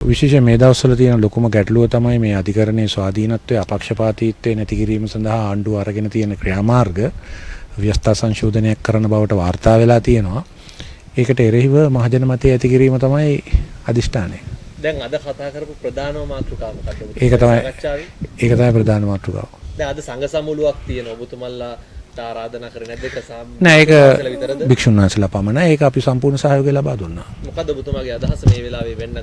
විශේෂයෙන් මේ දවස්වල තියෙන ලොකුම ගැටලුව තමයි මේ අධිකරණයේ ස්වාධීනත්වය අපක්ෂපාතීත්වය නැති කිරීම සඳහා ආණ්ඩුව අරගෙන තියෙන ක්‍රියාමාර්ග ව්‍යවස්ථා සංශෝධනයක් කරන බවට වාර්තා වෙලා තියෙනවා. ඒකට එරෙහිව මහජන මතය ඇති කිරීම තමයි අදිෂ්ඨානය. දැන් අද කතා කරපු ප්‍රධානම මාතෘකාව මොකක්ද? ඒක තමයි ප්‍රධාන මාතෘකාව. දැන් අද සංඝ සමුළුවක් තියෙනවා. ඔබතුමල්ලා ආරාධනා කරන්නේ නැද්ද? නෑ, ඒක භික්ෂුන් වහන්සේලා පමණයි. ඒක අපි සම්පූර්ණ සහයෝගය ලබා දුන්නා. මොකද්ද ඔබතුමාගේ අදහස මේ වෙලාවේ වෙන්න?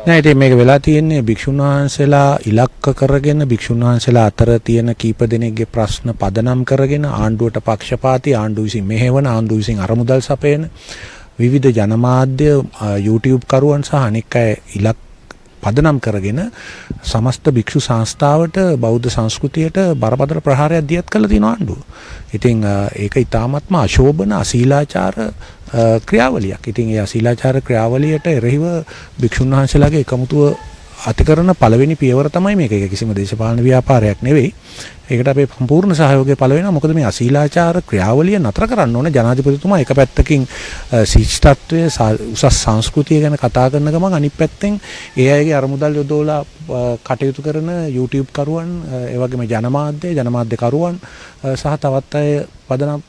නෑ, ඉතින් මේක වෙලා තියෙන්නේ භික්ෂුන් වහන්සේලා ඉලක්ක කරගෙන භික්ෂුන් වහන්සේලා අතර තියෙන කීප දෙනෙක්ගේ ප්‍රශ්න පදනම් කරගෙන ආණ්ඩුවට පක්ෂපාතී, ආණ්ඩුව විසින් මෙහෙවන, ආණ්ඩුව විසින් අරමුදල් සපයන විවිධ ජනමාධ්‍ය YouTube කරුවන් සහ අනෙක් අය පදනම් කරගෙන සමස්ත භික්ෂු සංස්ථාවට බෞද්ධ සංස්කෘතියට බරපතල ප්‍රහාරයක් දියත් කළා තියෙනවා ආණ්ඩුව. ඉතින් ඒක ඊටාත්ම අශෝභන අශීලාචාර ක්‍රියාවලියක්. ඉතින් ඒ අශීලාචාර ක්‍රියාවලියට එරෙහිව භික්ෂුන් වහන්සේලාගේ එකමුතුව අතිකරන පළවෙනි පියවර තමයි මේක. ඒක කිසිම දේශපාලන ව්‍යාපාරයක් නෙවෙයි. ඒකට අපේ සම්පූර්ණ සහයෝගය පළ වෙනවා. මොකද මේ අශීලාචාර ක්‍රියාවලිය නතර කරන්න ඕන. ජනාධිපතිතුමා එක පැත්තකින් ශිෂ්ටත්වය උසස් සංස්කෘතිය ගැන කතා කරන ගමන් අනිත් පැත්තෙන් ඒ අයගේ අරමුදල් යොදවලා කටයුතු කරන YouTube කරුවන්, ඒ වගේම ජනමාධ්‍ය කරුවන් සහ තවත් අය පදනම්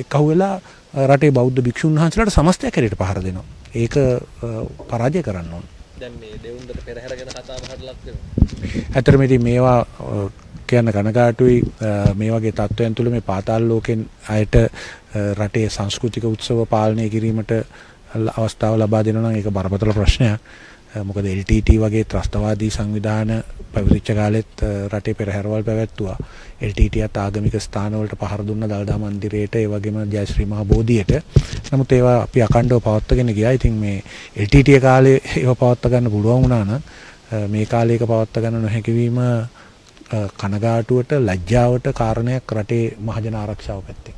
එකහුව වෙලා රටේ බෞද්ධ භික්ෂුන් වහන්සේලාට සමස්තයක් හැටියට පහර දෙනවා. ඒක පරාජය කරන්න ඕන. දැන් මේ දෙවුන්දට පෙරහැර ගැන කතා බහට ලක් වෙනවා. ඇත්තටම ඉතින් මේවා කියන්න කනගාටුයි. මේ වගේ තත්ත්වයන් තුළ මේ පාතාල ලෝකෙන් අයට රටේ සංස්කෘතික උත්සව පාලනය කිරීමට අවස්ථාව ලබා දෙනවා නම් ඒක බරපතල ප්‍රශ්නයක්. මොකද LTT වගේ ත්‍රස්තවාදී සංවිධාන පැවතිච්ච කාලෙත් රටේ පෙරහැරවල් පැවැත්තුවා. LTTත් ආගමික ස්ථානවලට පහර දුන්න දළදා මන්දිරයට, ඒ වගේම ජයශ්‍රී මහා බෝධියට. නමුත් ඒවා අපි අඛණ්ඩව පවත්වාගෙන ගියා. ඉතින් මේ LTT කාලේ ඒවා පවත්වා ගන්න පුළුවන් වුණා නම් මේ කාලේක පවත්වා ගන්න නොහැකි වීම කනගාටුවට, ලැජ්ජාවට කාරණයක් රටේ මහජන ආරක්ෂාව පැත්තෙන්.